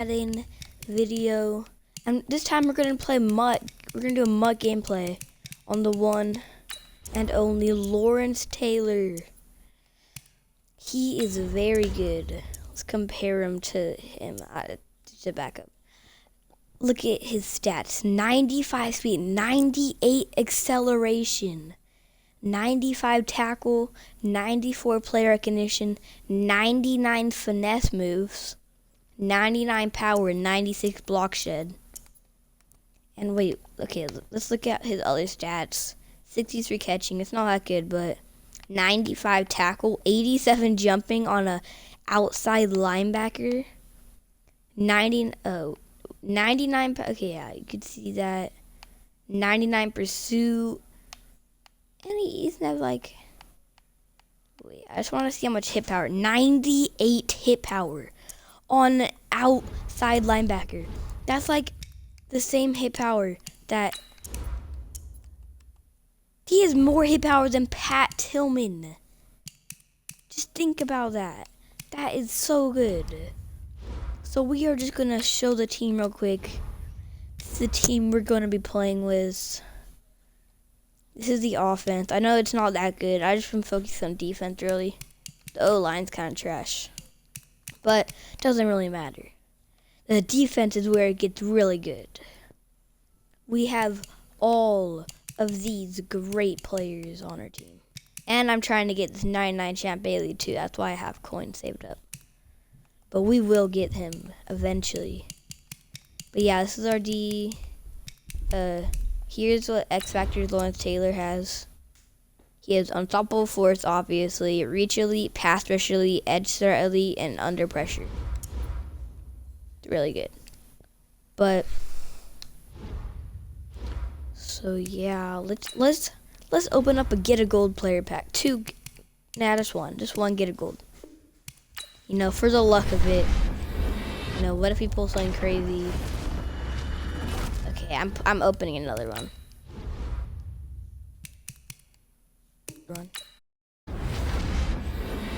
adding video, and this time we're gonna play MUT. We're gonna do a MUT gameplay on the one and only Lawrence Taylor. He is very good. Let's compare him to him. To back up, look at his stats: 95 speed, 98 acceleration, 95 tackle, 94 play recognition, 99 finesse moves, 99 power, 96 block shed. And wait, okay, let's look at his other stats. 63 catching, it's not that good, but 95 tackle, 87 jumping on a outside linebacker, 99, okay, yeah, you could see that, 99 pursuit, and he's never like, wait, I just want to see how much hit power, 98 hit power on outside linebacker. That's like the same hit power that, he has more hit power than Pat Tillman. Just think about that. That is so good. So we are just gonna show the team real quick. This is the team we're gonna be playing with. This is the offense. I know it's not that good. I just been focused on defense really. The O-line's kind of trash, but it doesn't really matter. The defense is where it gets really good. We have all of these great players on our team. And I'm trying to get this 99 Champ Bailey too. That's why I have coins saved up. But we will get him eventually. But yeah, this is our D. Here's what X Factors Lawrence Taylor has. He has Unstoppable Force, obviously, Reach Elite, Pass Rush Elite, Edge Start Elite, and Under Pressure. It's really good. But so yeah, let's open up a Get a Gold player pack. Just one Get a Gold. You know, for the luck of it. You know, what if he pulls something crazy? Okay, I'm opening another one.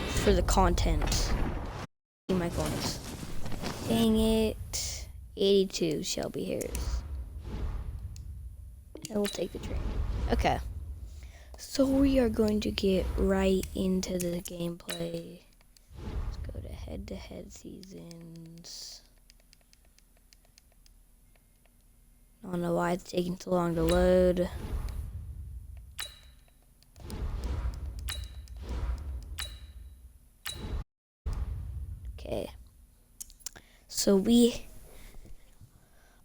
For the content. My coins. Dang it. 82 Shelby Harris. And we'll take the train. Okay. So we are going to get right into the gameplay. Let's go to head-to-head seasons. I don't know why it's taking so long to load. Okay. So we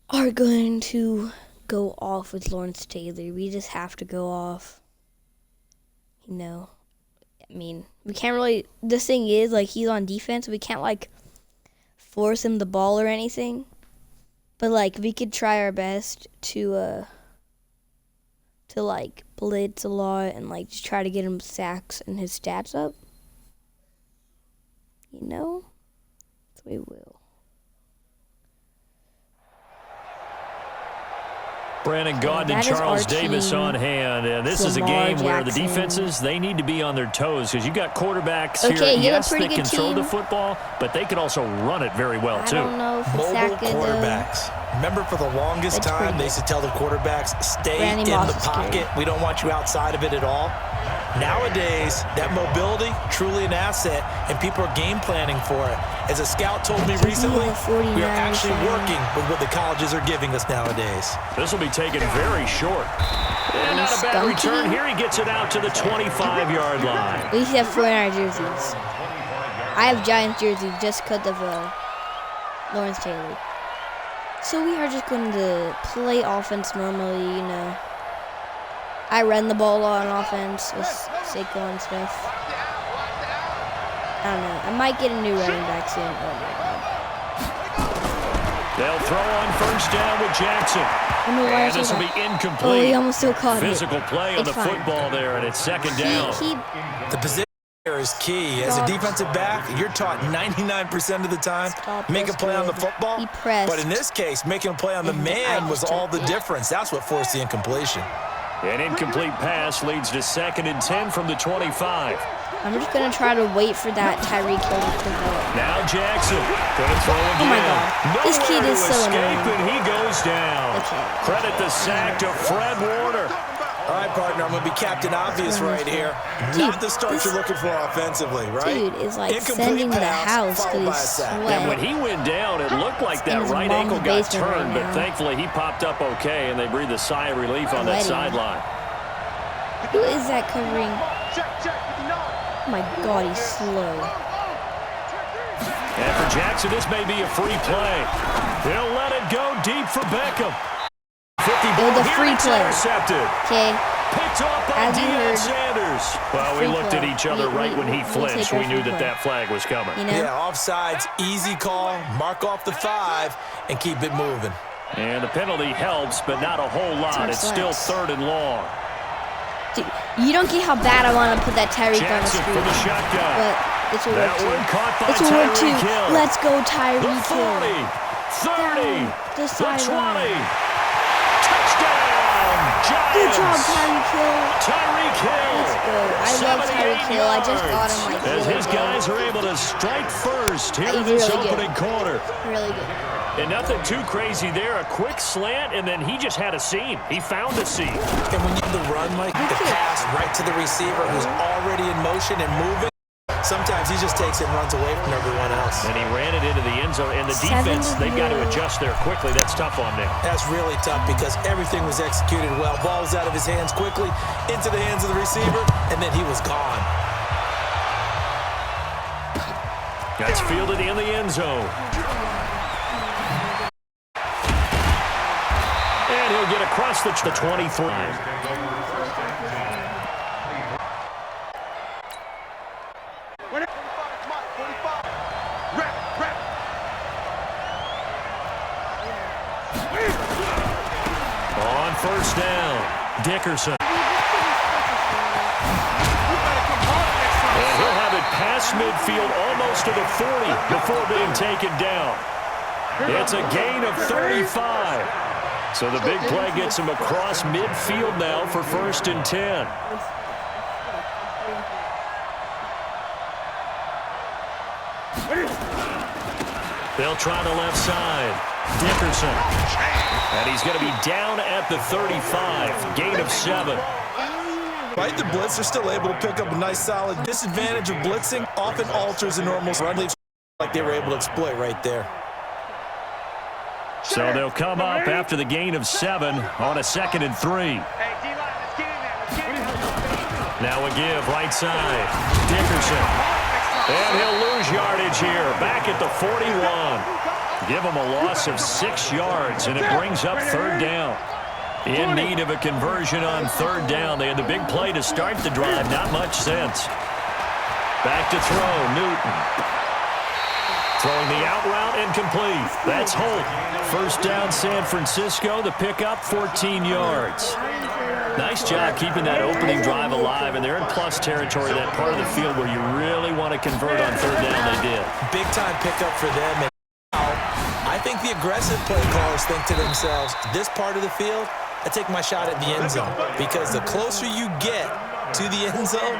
are going to go off with Lawrence Taylor. We just have to go off. You know, I mean, we can't really, the thing is, like, he's on defense. We can't, like, force him the ball or anything. But, like, we could try our best to like, blitz a lot and, like, just try to get him sacks and his stats up. You know? So we will. Brandon Gaudin and Charles Davis on hand. And this is a game where the defenses, they need to be on their toes because you got quarterbacks here, yes, that can throw the football, but they can also run it very well, too. I don't know if it's mobile that good, quarterbacks. Remember, for the longest time, they used to tell the quarterbacks, stay in the pocket. We don't want you outside of it at all. Nowadays, that mobility, truly an asset, and people are game planning for it. As a scout told me recently, we are actually working with what the colleges are giving us nowadays. This will be taken very short. And not a bad return. Here he gets it out to the 25-yard line. We have 49 jerseys. I have Giants jerseys just because of Lawrence Taylor. So we are just going to play offense normally, you know. I run the ball on offense with Saquon and stuff. I don't know. I might get a new running back soon. Oh my god. They'll throw on first down with Jackson. And this will be incomplete. Oh, he almost still caught it. Physical play on the football there, and it's second down. The position here is key. As a defensive back, you're taught 99% of the time, make a play on the football. But in this case, making a play on the man was all the difference. That's what forced the incompletion. An incomplete pass leads to 2nd and 10 from the 25. I'm just going to try to wait for that Tyreek Hill to develop. Now Jackson gonna throw again. Oh my God. This kid is so annoying. And he goes down. Okay. Credit the sack to Fred Warner. All right, partner, I'm going to be Captain Obvious right here. Dude, not the start you're looking for offensively, right? Dude is like Incomplete sending the pass, house followed to by a his sack. sweat. And when he went down, it looked like that his right mom's ankle got basement right turned, but now. thankfully he popped up okay, and they breathed a sigh of relief on that sideline. Who is that covering? Oh my God, he's slow. And for Jackson, this may be a free play. He'll let it go deep for Beckham. 50 ball the free play. Intercepted. Okay. Picked off by As you Deion heard, Sanders. Well, we free looked play. at each other right when he we'll flinched. take We our knew free that play. that flag was coming. You know? Yeah, offsides, easy call, mark off the 5, and keep it moving. And the penalty helps, but not a whole lot. It's still 3rd and long. Dude, you don't get how bad I want to put that Tyreek on the Jackson screen. for the shotgun. But this will work That too. one caught by This will work too. Tyreek Hill. Let's go, The Tyreek 40, Hill. 30, The the 20. sideline. Touchdown, Giants. Good job, Tyreek Hill. Tyreek Hill. Let's go. I love Tyreek Hill. I just got him like as really his good. guys are able to strike first here in He's this really good. opening quarter. Really good. And nothing too crazy there. A quick slant, and then he just had a seam. He found a seam. And when you do the run, Mike, the pass right to the receiver who's already in motion and moving, sometimes he just takes it and runs away from everyone else. And he ran it into the end zone. And the defense, they've got to adjust there quickly. That's tough on them. That's really tough because everything was executed well. Ball was out of his hands quickly, into the hands of the receiver, and then he was gone. That's fielded in the end zone. And he'll get across the 23. On first down, Dickerson. And he'll have it past midfield almost to the 40 before being taken down. It's a gain of 35. So the big play gets him across midfield now for 1st and 10. They'll try the left side. Dickerson. And he's going to be down at the 35. Gain of 7. Right, the blitz are still able to pick up a nice solid disadvantage of blitzing. Often alters the normal run leaves like they were able to exploit right there. So they'll come up after the gain of 7 on a 2nd and 3. Now a give right side. Dickerson. And he'll lose yardage here. Back at the 41. Give him a loss of 6 yards, and it brings up 3rd down. In need of a conversion on 3rd down. They had the big play to start the drive. Not much sense. Back to throw. Newton. Throwing the out route incomplete. That's Holt. 1st down San Francisco. The pickup 14 yards. Nice job keeping that opening drive alive, and they're in plus territory, that part of the field where you really want to convert on 3rd down. They did. Big time pickup for them. And I think the aggressive play callers think to themselves, this part of the field, I take my shot at the end zone, because the closer you get to the end zone,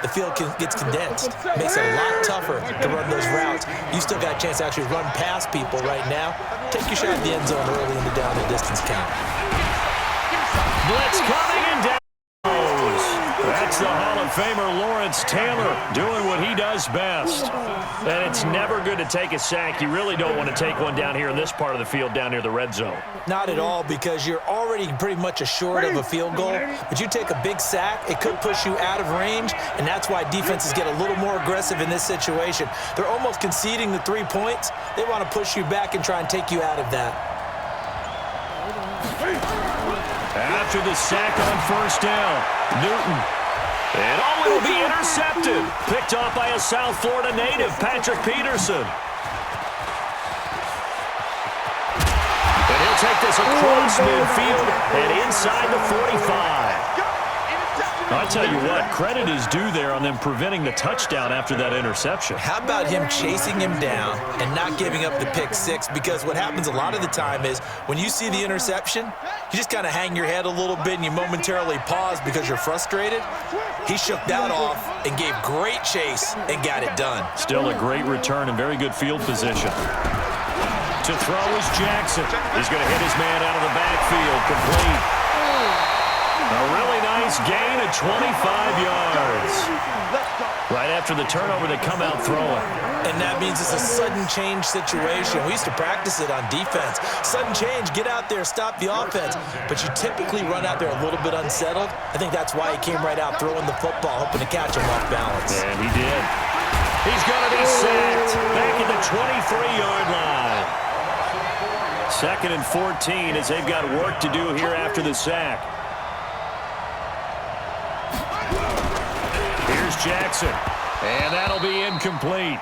the field gets condensed. Makes it a lot tougher to run those routes. You still got a chance to actually run past people right now. Take your shot at the end zone early in the down and distance count. Blitz coming and down. That's the Hall of Famer Lawrence Taylor doing what he does best. And it's never good to take a sack. You really don't want to take one down here in this part of the field down near the red zone. Not at all, because you're already pretty much assured of a field goal. But you take a big sack, it could push you out of range, and that's why defenses get a little more aggressive in this situation. They're almost conceding the 3 points. They want to push you back and try and take you out of that. After the sack on 1st down, Newton. And it'll be intercepted. Picked off by a South Florida native, Patrick Peterson. And he'll take this across midfield and inside the 45. I tell you what, credit is due there on them preventing the touchdown after that interception. How about him chasing him down and not giving up the pick 6? Because what happens a lot of the time is when you see the interception, you just kind of hang your head a little bit and you momentarily pause because you're frustrated. He shook that off and gave great chase and got it done. Still a great return and very good field position. To throw is Jackson. He's going to hit his man out of the backfield. Complete. A really nice gain of 25 yards. Right after the turnover, they come out throwing. And that means it's a sudden change situation. We used to practice it on defense. Sudden change, get out there, stop the offense. But you typically run out there a little bit unsettled. I think that's why he came right out throwing the football, hoping to catch him off balance. And he did. He's going to be sacked back at the 23-yard line. 2nd and 14 as they've got work to do here after the sack. Here's Jackson. And that'll be incomplete.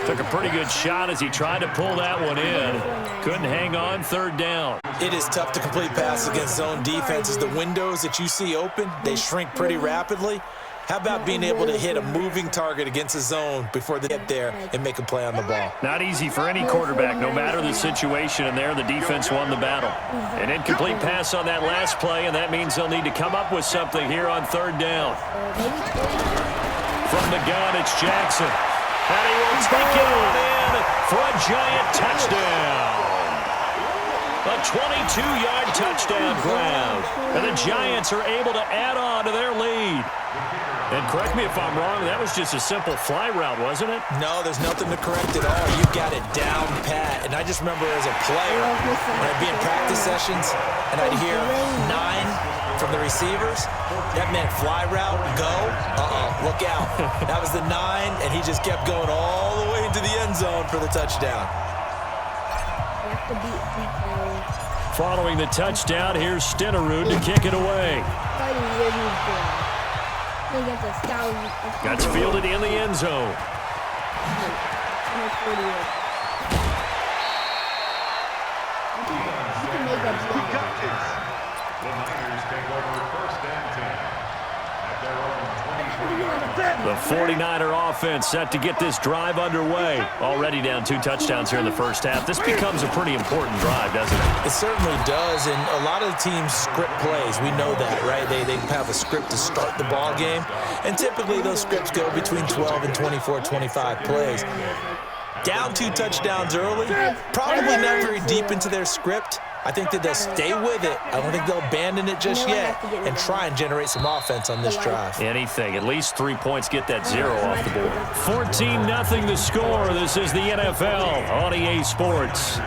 Took a pretty good shot as he tried to pull that one in. Couldn't hang on, 3rd down. It is tough to complete passes against zone defenses. The windows that you see open, they shrink pretty rapidly. How about being able to hit a moving target against a zone before they get there and make a play on the ball? Not easy for any quarterback, no matter the situation, and there the defense won the battle. An incomplete pass on that last play, and that means they'll need to come up with something here on 3rd down. From the gun, it's Jackson. And he will take it on in for a giant touchdown. A 22-yard touchdown grab. And the Giants are able to add on to their lead. And correct me if I'm wrong, that was just a simple fly route, wasn't it? No, there's nothing to correct at all. You got it down pat. And I just remember as a player, when I'd be in practice sessions and I'd hear 9 from the receivers, that meant fly route, go, look out. That was the 9, and he just kept going all the way into the end zone for the touchdown. Following the touchdown, here's Stenerud to kick it away. That's fielded in the end zone. The 49er offense set to get this drive underway. Already down 2 touchdowns here in the first half. This becomes a pretty important drive, doesn't it? It certainly does, and a lot of the teams script plays. We know that, right? They have a script to start the ball game, and typically those scripts go between 12 and 24, 25 plays. Down 2 touchdowns early, probably not very deep into their script. I think that they'll stay with it. I don't think they'll abandon it just yet and try and generate some offense on this drive. Anything. At least 3 points get that 0 off the board. 14-0 the score. This is the NFL on EA Sports.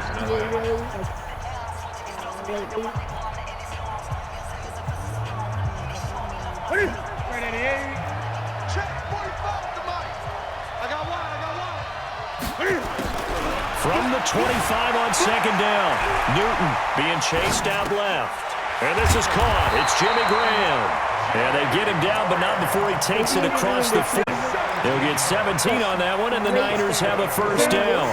From the 25 on 2nd down. Newton being chased out left. And this is caught. It's Jimmy Graham. And they get him down, but not before he takes it across the field. They'll get 17 on that one, and the Niners have a first down.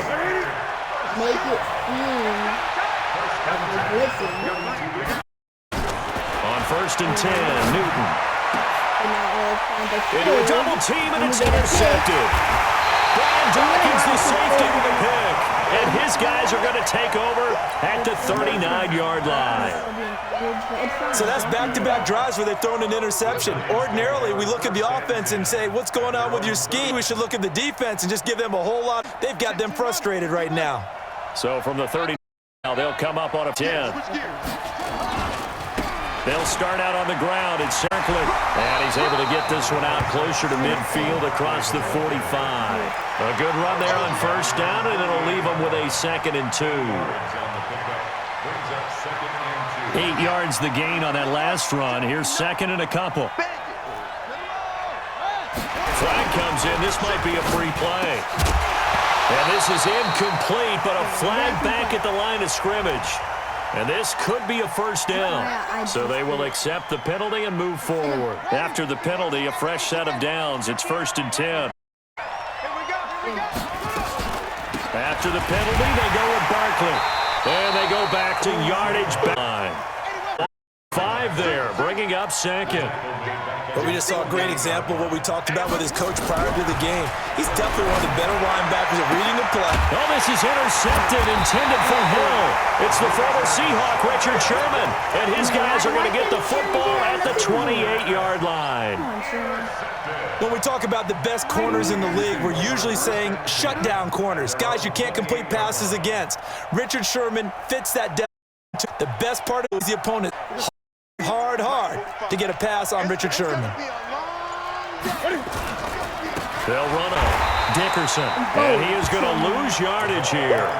On 1st and 10, Newton. Into a double team, and it's intercepted. Brian Dawkins, the safety, with a pick. And his guys are going to take over at the 39-yard line. So that's back-to-back drives where they've thrown an interception. Ordinarily, we look at the offense and say, what's going on with your scheme? We should look at the defense and just give them a whole lot. They've got them frustrated right now. So from the 30, they'll come up on a 10. They'll start out on the ground and circle it. And he's able to get this one out closer to midfield across the 45. A good run there on 1st down, and it'll leave them with a 2nd and 2. 8 yards the gain on that last run. Here's 2nd and a couple. Flag comes in. This might be a free play. And this is incomplete, but a flag back at the line of scrimmage. And this could be a first down. So they will accept the penalty and move forward. After the penalty, a fresh set of downs. It's 1st and 10. After the penalty, they go with Barkley. And they go back to yardage line. 5 there, bringing up 2nd. But we just saw a great example of what we talked about with his coach prior to the game. He's definitely one of the better linebackers at reading the play. Oh, this is intercepted, intended for Hill. It's the former Seahawk, Richard Sherman, and his guys are going to get the football at the 28-yard line. When we talk about the best corners in the league, we're usually saying shutdown corners, guys you can't complete passes against. Richard Sherman fits that down. The best part is the opponent hard to get a pass on Richard Sherman. They'll run on Dickerson, and he is going to lose yardage here.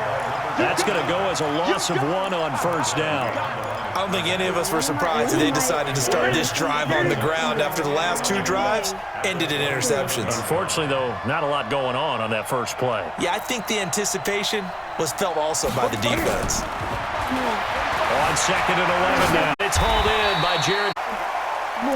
That's going to go as a loss of 1 on first down. I don't think any of us were surprised that they decided to start this drive on the ground after the last 2 drives ended in interceptions. Unfortunately, though, not a lot going on that first play. Yeah, I think the anticipation was felt also by the defense. On 2nd and 11 now. It's hauled in by Jared.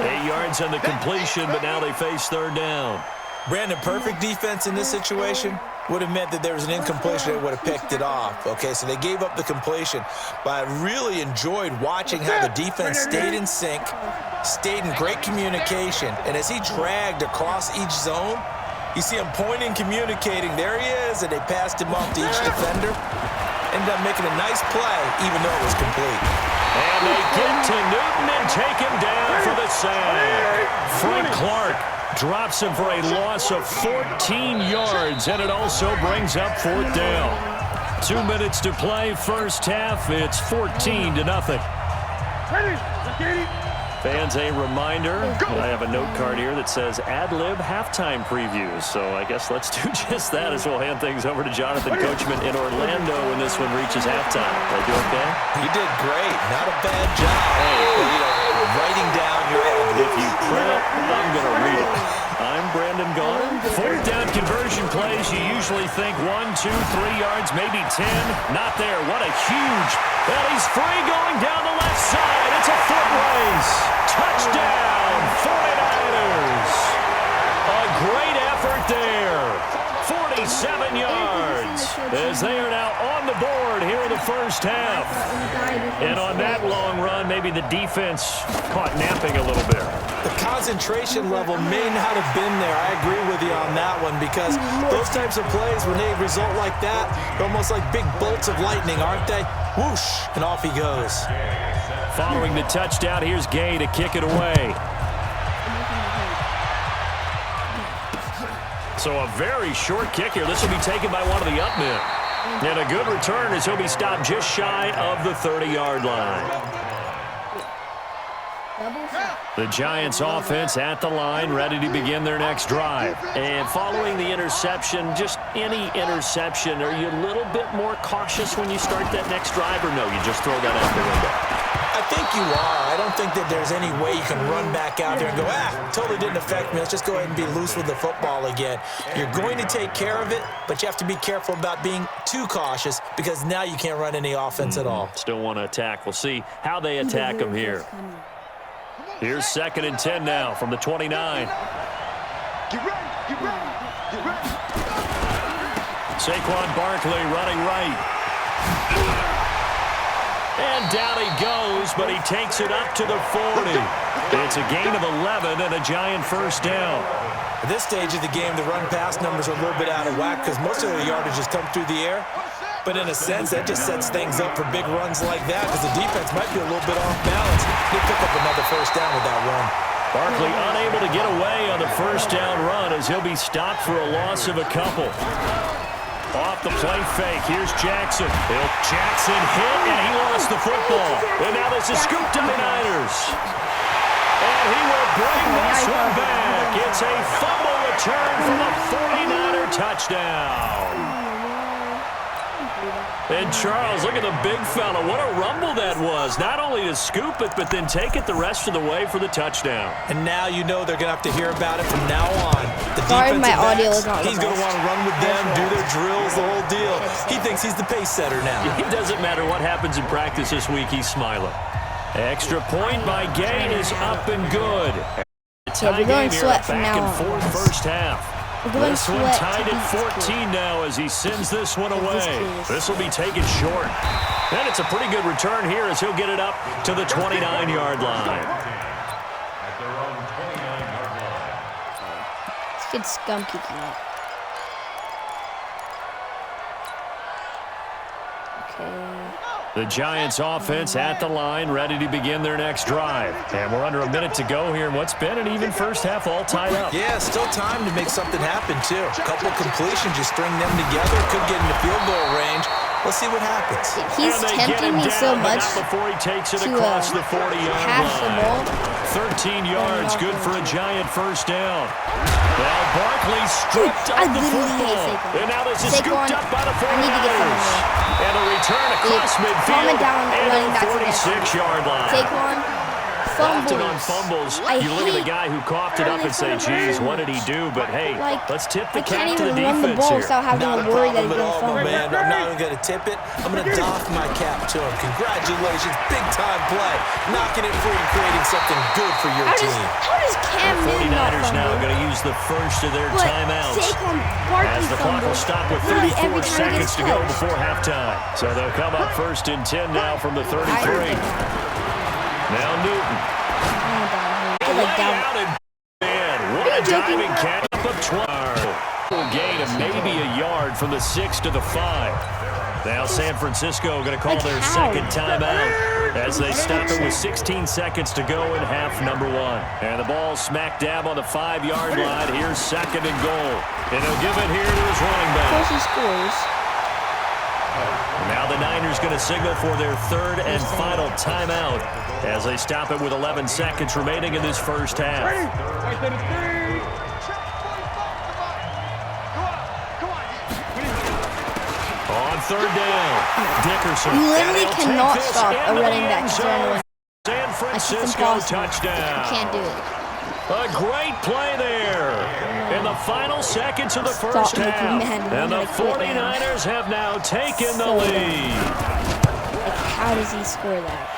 8 yards on the completion, but now they face 3rd down. Brandon, perfect defense in this situation would have meant that there was an incompletion that would have picked it off. Okay, so they gave up the completion, but I really enjoyed watching how the defense stayed in sync, stayed in great communication, and as he dragged across each zone, you see him pointing, communicating. There he is, and they passed him off to each defender. Ended up making a nice play, even though it was complete. And they get to Newton and take him down for the sack. Frank Clark drops him for a loss of 14 yards, and it also brings up 4th down. 2 minutes to play, first half. It's 14-0. Fans, a reminder, I have a note card here that says ad-lib halftime previews. So I guess let's do just that as we'll hand things over to Jonathan Coachman in Orlando when this one reaches halftime. They do okay? You did great. Not a bad job. Writing down your ad-libs. If you print it, I'm going to read it. I'm Brandon Gaudin. 4th down conversion plays, you usually think 1, 2, 3 yards, maybe 10. Not there. What a huge... Well, he's free going down the left side. It's a foot race. Touchdown, 49ers. A great effort there. 47 yards as they are now on the board here in the first half. And on that long run, maybe the defense caught napping a little bit. The concentration level may not have been there. I agree with you on that one because those types of plays, when they result like that, they're almost like big bolts of lightning, aren't they? Whoosh, and off he goes. Following the touchdown, here's Gay to kick it away. So a very short kick here. This will be taken by one of the up men. And a good return as he'll be stopped just shy of the 30-yard line. The Giants offense at the line, ready to begin their next drive. And following the interception, just any interception, are you a little bit more cautious when you start that next drive, or no, you just throw that out the window? I think you are. I don't think that there's any way you can run back out there and go, totally didn't affect me. Let's just go ahead and be loose with the football again. You're going to take care of it, but you have to be careful about being too cautious because now you can't run any offense at all. Still want to attack. We'll see how they attack them here. Here's 2nd and 10 now from the 29. Get ready. Saquon Barkley running right. And down he goes, but he takes it up to the 40. It's a gain of 11 and a Giant first down. At this stage of the game, the run-pass numbers are a little bit out of whack because most of the yardage has come through the air. But in a sense, that just sets things up for big runs like that because the defense might be a little bit off balance. They pick up another first down with that run. Barkley unable to get away on the first down run as he'll be stopped for a loss of a couple. Off the play fake, here's Jackson. Jackson hit, and he lost the football. And now this is scooped to the Niners. And he will bring this one back. It's a fumble return for the 49er touchdown. And Charles, look at the big fella. What a rumble that was. Not only to scoop it, but then take it the rest of the way for the touchdown. And now you know they're going to have to hear about it from now on. The Sorry, my audio is not. He's going to want to run with them, do their drills, the whole deal. He thinks he's the pace setter now. It doesn't matter what happens in practice this week. He's smiling. Extra point by Gay is up and good. We're going sweat from now on. Back and forth first half. This one tied at 14 now as he sends this one away. This will be taken short. And it's a pretty good return here as he'll get it up to the 29-yard line. Let's get scum kicking up. Okay. The Giants offense at the line, ready to begin their next drive. And we're under a minute to go here in what's been an even first half, all tied up. Yeah, still time to make something happen, too. A couple completions, you string them together, could get into field goal range. Let's see what happens. He's tempting me so much before he takes it to across the 40-yard pass the ball. 13 yards, good for a Giant first down. Well, Barkley stripped up the football. And now this is scooped up by the 49ers. And a return across midfield and the 46-yard line. Saquon fumbles. On fumbles, you look at the guy who coughed it up and say, geez, what did he do? But, hey, let's tip the cap to the defense here. I can't even run the ball without having to worry that he's going to fumble. Man, I'm not even going to tip it. I'm going to doff my cap to him. Congratulations. Big-time play. Knocking it free and creating something good for your team. How does Cam Newton not fumble? 49ers now going to use the first of their timeouts. As the clock will stop with 34 seconds to go before halftime. So they'll come up first and 10 now from the 33. Now Newton. What a diving catch of 12. Gain of maybe a yard from the 6 to the 5. Now San Francisco going to call their second timeout as they stop it with 16 seconds to go in half number 1. And the ball smack dab on the 5-yard line. Here's second and goal. And he'll give it here to his running back. Of course he scores. Now the Niners going to signal for their third and final timeout as they stop it with 11 seconds remaining in this first half. On third down, Dickerson. You literally cannot stop a running back. San Francisco touchdown. You can't do it. A great play there in the final seconds of the first half. And the 49ers have now taken the lead. Like, how does he score that?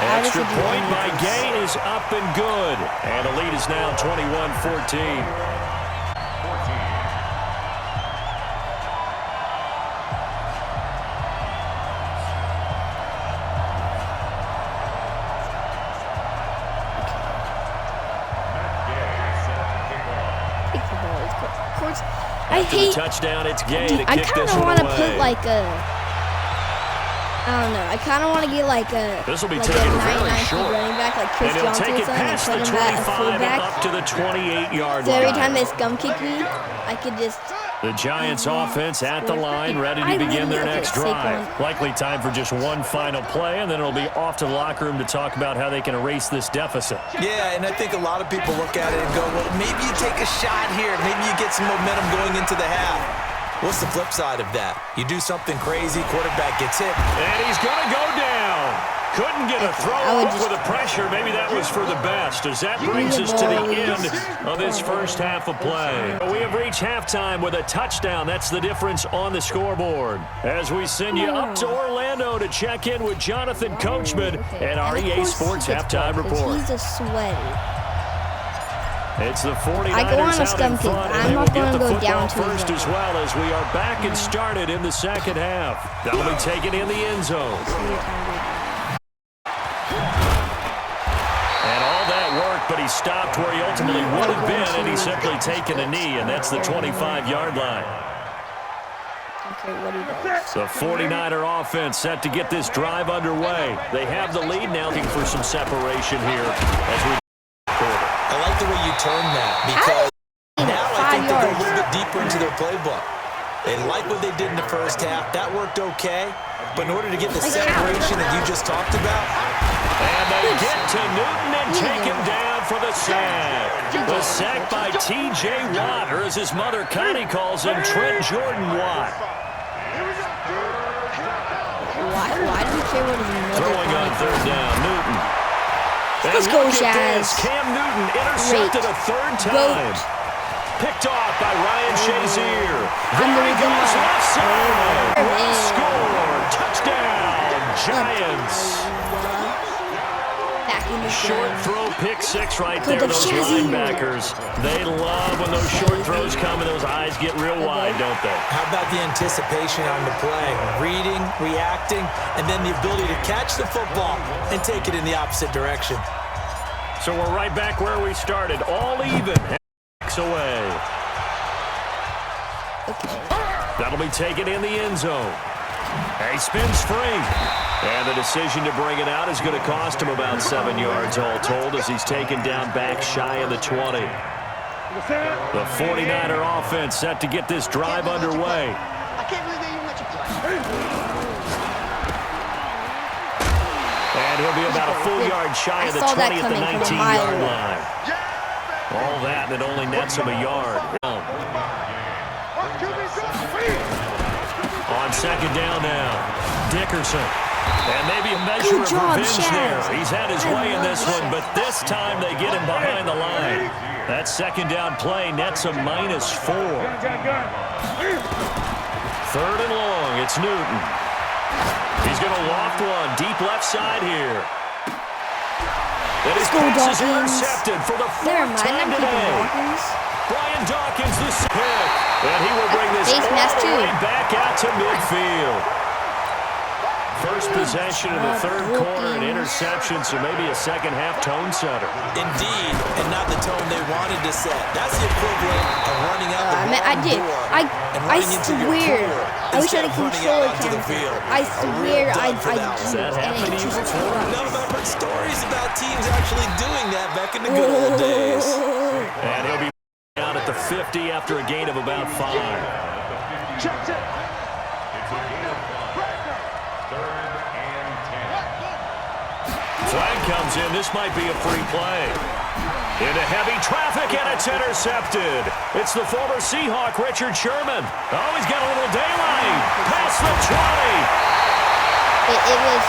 Extra point by Gay is up and good. And the lead is now 21-14. I hate touchdown. It's Gay to I kick kind this of one want to away. put like a, I don't know. I kind of want to get like a, this will be like taken a very 99 short. running back like Chris And he'll Johnson take it and past put the him at a 25 fullback. and up to the 28-yard So line. every time they scum kick me, I could just. The Giants offense at the line, ready to begin their next drive. Likely time for just one final play, and then it'll be off to the locker room to talk about how they can erase this deficit. Yeah, and I think a lot of people look at it and go, well, maybe you take a shot here. Maybe you get some momentum going into the half. What's the flip side of that? You do something crazy, quarterback gets hit. And he's going to go down. Couldn't get a throw off with the pressure. Maybe that was for the best, as that brings us to the end of this first half of play. We have reached halftime with a touchdown. That's the difference on the scoreboard. As we send you up to Orlando to check in with Jonathan Coachman at our EA Sports Halftime Report. He's a sweaty. It's the 49ers I go on a out scum in kick. front, I'm and not they will going get to the go down football to first as well as we are back and started in the second half. That'll be taken in the end zone. And all that work, but he stopped where he ultimately would have been, and he's simply taken a knee, and that's the 25-yard line. The 49er offense set to get this drive underway. They have the lead now, looking for some separation here as we quarter. I like the way you turn that, because now I think they go a little bit deeper into their playbook. They like what they did in the first half. That worked okay. But in order to get the separation that you just talked about. And they get to Newton and take him down for the sack. The sack by T.J. Watt, or as his mother Connie calls him, Trent Jordan Watt. Why do you care what his mother Throwing on third down, Newton. Let's go, Shaz. Cam Newton intercepted a third time. Picked off by Ryan Shazier. There he goes left side. Score. Touchdown, Giants. Short throw, pick six right there. Those linebackers, they love when those short throws come and those eyes get real wide, don't they? How about the anticipation on the play? Reading, reacting, and then the ability to catch the football and take it in the opposite direction. So we're right back where we started, all even. Away. That'll be taken in the end zone. He spins free. And the decision to bring it out is going to cost him about 7 yards all told as he's taken down back shy of the 20. The 49er offense set to get this drive underway. I can't believe they even let you play. And he'll be about a full yard shy of the 20 at the 19-yard line. All that, and it only nets him a yard. On second down now, Dickerson. And maybe a measure of revenge there. He's had his way in this one, but this time they get him behind the line. That second down play nets him -4. Third and long, it's Newton. He's going to loft one deep left side here. And his pass is intercepted for the fourth time today. Brian Dawkins, the pick. And he will bring this all the way back out to midfield. First possession of the third quarter, an interception, so maybe a second-half tone setter. Indeed, and not the tone they wanted to set. That's the equivalent of running out the wrong door and running into your pool I wish I had a controller camera. I swear I Does that happen to you before? No, but I've heard stories about teams actually doing that back in the good old days. And he'll be out at the 50 after a gain of about 5. Check it. Flag comes in. This might be a free play. Into heavy traffic, and it's intercepted. It's the former Seahawk, Richard Sherman. Oh, he's got a little daylight. Past the 20. It was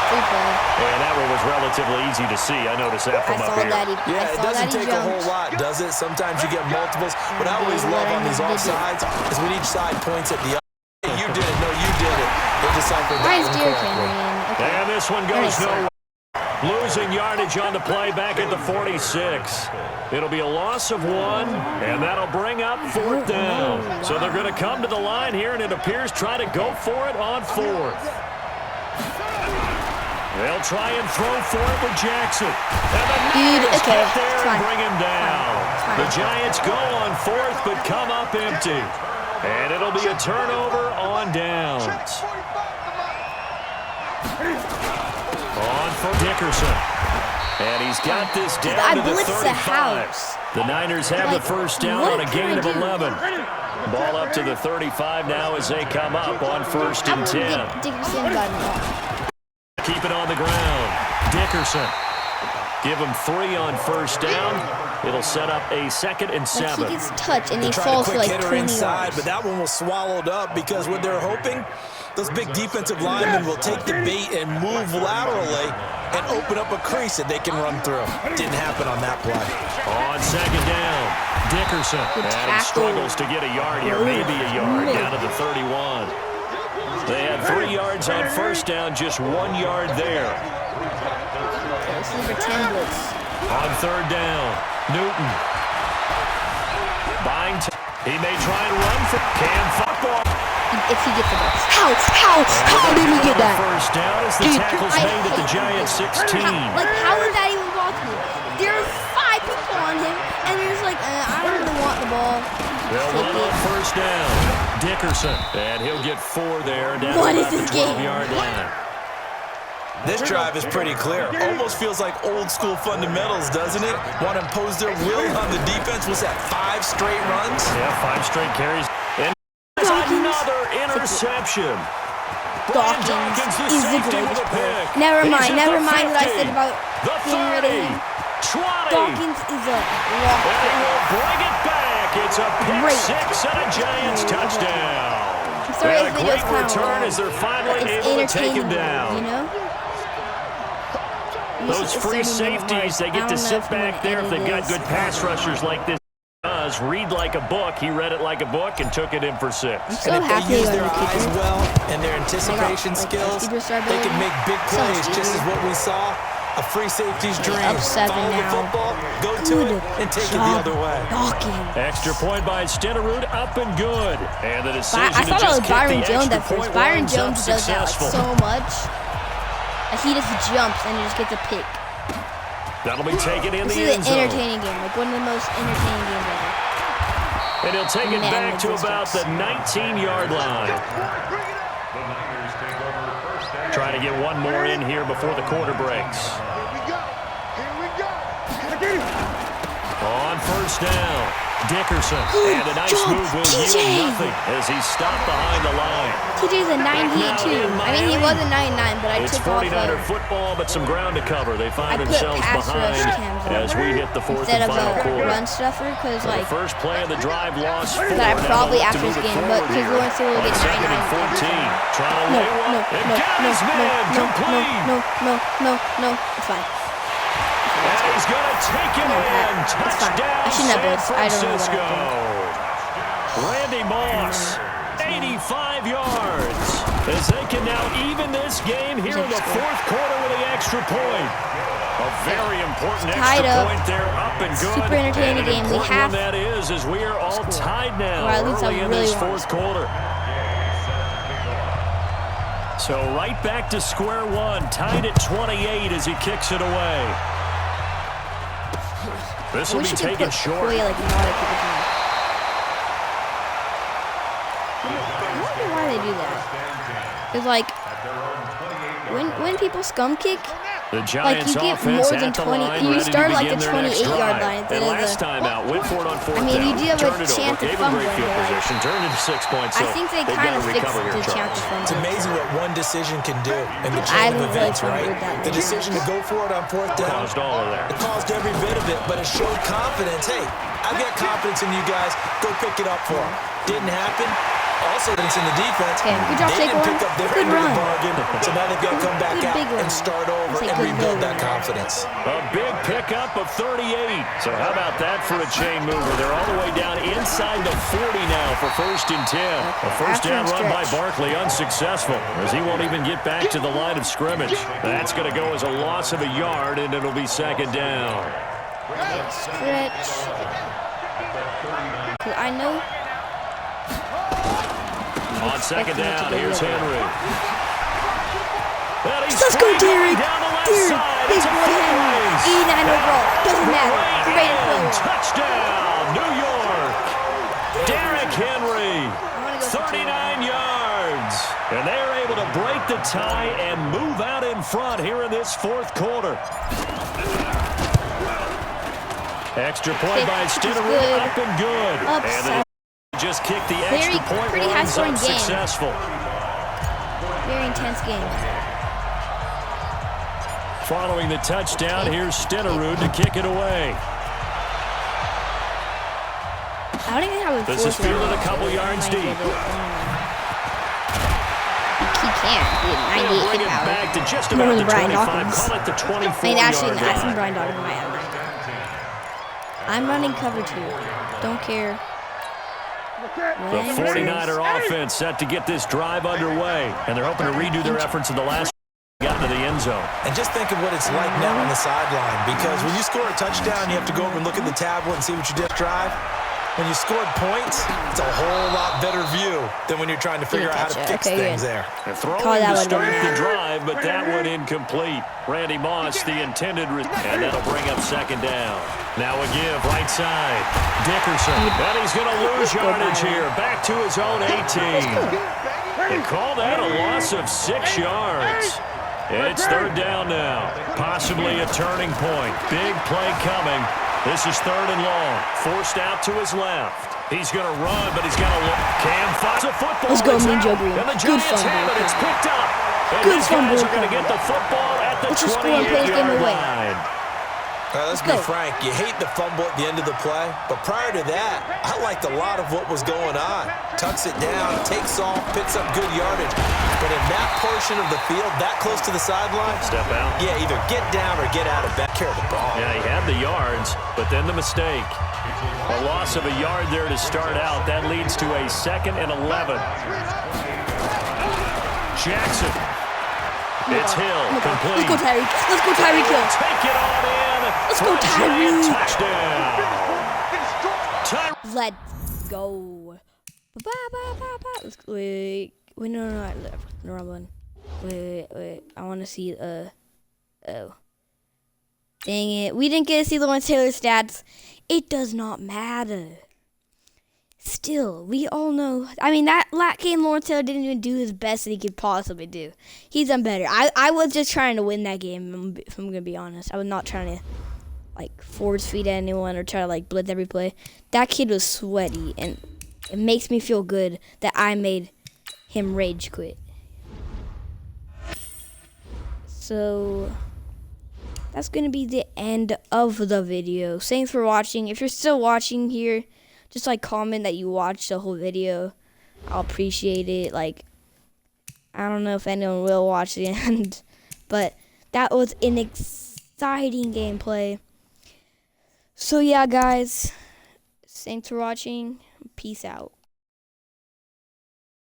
free play. And that one was relatively easy to see. I noticed that from up here. It doesn't take a whole lot, does it? Sometimes you get multiples. What I always love on these offsides is when each side points at the other. Hey, you did it. No, you did it. They deciphered that one correctly. And this one goes nowhere. Losing yardage on the play back at the 46. It'll be a loss of 1, and that'll bring up 4th down. So they're going to come to the line here, and it appears try to go for it on 4th. They'll try and throw for it with Jackson. And the Niners get there and bring him down. The Giants go on 4th, but come up empty. And it'll be a turnover on downs. On for Dickerson. And he's got this down to the 35. The Niners have the first down on a gain of 11. Ball up to the 35 now as they come up on 1st and 10. Dickerson got it. Keep it on the ground. Dickerson. Give him 3 on 1st down. It'll set up a 2nd and 7. He gets touched and he falls for like 20 inside, yards. but that one was swallowed up because what they're hoping, those big defensive linemen will take the bait and move laterally and open up a crease that they can run through. Didn't happen on that play. On 2nd down, Dickerson. And he struggles to get a yard here, maybe a yard, down to the 31. They had 3 yards on 1st down, just 1 yard there. On 3rd down, Newton. Buying he may try and run for Cam football. If he gets the ball. How did he get that? First down as the tackle's made at the Giants 16. How is that even possible? There are 5 people on him, and you're just like, I don't really want the ball. They'll run on 1st down. Dickerson, and he'll get 4 there down to the 12-yard line. This drive is pretty clear. Almost feels like old school fundamentals, doesn't it? Want to impose their will on the defense. Was that 5 straight runs? Yeah, 5 straight carries. And another interception. Dawkins is a great pick. Never mind what I said about getting rid of him. Dawkins is a walk. And he will bring it back. It's a pick 6 and a Giants touchdown. Sorry, and a great return as they're finally able to take him down. You know? Those free safeties, they get to sit back there if they've got good pass rushers like this. Does read like a book. He read it like a book and took it in for 6. So and if they use their eyes well and their anticipation skills, they can make big plays, just as what we saw. A free safety's dream. Follow the football, go to it, and take it the other way. Dawkins. Extra point by Stenerud, up and good. And the decision I thought to it was just Byron kick the Jones extra at first. point Byron winds Jones up does that like successful. so much. He just jumps and he just gets a pick. That'll be taken in This the is end an zone. entertaining game, like one of the most entertaining games ever. And he'll take it back to about the 19-yard line. Try to get one more in here before the quarter breaks. On first down, Dickerson. And a nice move will yield nothing as he's stopped behind the line. TJ's a 98 too. I mean, he was a 99, but I It's took off 49er football, but some ground to cover. They find I put themselves pass rush behind cams as we hit the fourth instead and of final a quarter. run stuffer, because The like first play of the drive lost 4. that I probably Now after to this move it game, but forward because here. Lawrence will On get 2nd and 14. Trying to lay one. It got his man. Complete. No, it's fine. And he's going to take it in. It's fine. Touchdown, I shouldn't have San blitzed. I don't know what Francisco. I'm Randy Moss, 85 yards. As they can now even this game here in the fourth quarter with the extra point. A very important extra point there, up and good. Super entertaining and an game. We important have one that is, as we are all tied now or at least I early in really this want fourth quarter. So right back to square one, tied at 28 as he kicks it away. This will be taken short. I don't know why they do that. Because like when people scum kick, The like Giants you get offense more than at the 20. line, You ready start to like begin the their next 28-yard drive. line instead And of last the. time out, went for it on fourth I mean, you down. do have a Turned it over, chance of gave him fumbling, great field but, like, position, turned it to 6 points. So I think they they've kind got of to fixed recover here, the chance Charles. of It's fumbling. amazing what one decision can do in the I chain of haven't events, really right? fumbled that The many decision to go for it on fourth down. Caused all of that. It caused every bit of it, but it showed confidence. Hey, I've got confidence in you guys. Go pick it up for them. Didn't happen. Also, it's in the defense. Okay, good job, They didn't Saquon. pick up their Good end of the run. bargain, so now they've got to come back Good out big run. and start over Say and good rebuild big that run. confidence. A big pickup of 38. So how about that for a chain mover? They're all the way down inside the 40 now for 1st and 10. A first After down a run by stretch. Barkley unsuccessful as he won't even get back to the line of scrimmage. That's going to go as a loss of a yard, and it'll be 2nd down. Stretch. 'Cause I know. On 2nd down, here's Henry. Well, he's Let's go, scrambling Derek. down the left Derek, side. big It's a boy foot Henry. race. 89 overall. Doesn't matter. Great And player. touchdown, New York. Derrick Henry, 39 yards. And they're able to break the tie and move out in front here in this fourth quarter. Extra point by Stidham, up and good. And they just kicked the extra point, pretty runs high-scoring game. unsuccessful. Very intense game. Following the touchdown, here's Stenerud to kick it away. I don't even have a This is fielded a couple yards deep. He can't. He had 98 Bring hit it power. back to just More about than the Brian 25. Dawkins. Call it the 24 I mean, actually, yard I think line. Brian Dawkins might have 90. I'm running cover 2. Don't care. The 49er offense set to get this drive underway, and they're hoping to redo their efforts in the last got into the end zone. And just think of what it's like now on the sideline, because when you score a touchdown, you have to go over and look at the tablet and see what you did drive. When you scored points, it's a whole lot better view than when you're trying to figure out how to fix things there. And throwing Call that to one start down. the drive, but that one incomplete. Randy Moss, the intended, and that'll bring up 2nd down. Now a give, right side. Dickerson, and he's going to lose yardage here. Back to his own 18. They call that a loss of 6 yards. It's 3rd down now. Possibly a turning point. Big play coming. This is 3rd and long. Forced out to his left. He's going to run, but he's got to look. Cam finds a football. Let's go, It's Ninja out, Green. And the Good Giants fumble. have it. It's picked up. And Good these fumble guys are going to recovery. get the football at the Let's just score and play this game 28-yard away. line. Let's be frank, you hate the fumble at the end of the play, but prior to that, I liked a lot of what was going on. Tucks it down, takes off, picks up good yardage. But in that portion of the field, that close to the sideline, Step out. yeah, either get down or get out of back care of the ball. Yeah, he had the yards, but then the mistake. A loss of a yard there to start out. That leads to a 2nd and 11. Jackson. It's Hill, complete. Let's go, Tyreek. Let's go, Tyreek Hill. Take it on in. Let's go, Tyreek. Touchdown. Let's go. Let's go. Wait, no, the wrong one. Wait. I want to see, oh. Dang it. We didn't get to see Lawrence Taylor's stats. It does not matter. Still, we all know. I mean, that game, Lawrence Taylor didn't even do his best that he could possibly do. He's done better. I was just trying to win that game, if I'm going to be honest. I was not trying to, like, force feed anyone or try to, like, blitz every play. That kid was sweaty, and it makes me feel good that I made him rage quit. So, that's going to be the end of the video. Thanks for watching. If you're still watching here, just like comment that you watched the whole video. I'll appreciate it. Like, I don't know if anyone will watch the end, but that was an exciting gameplay. So yeah, guys, thanks for watching. Peace out.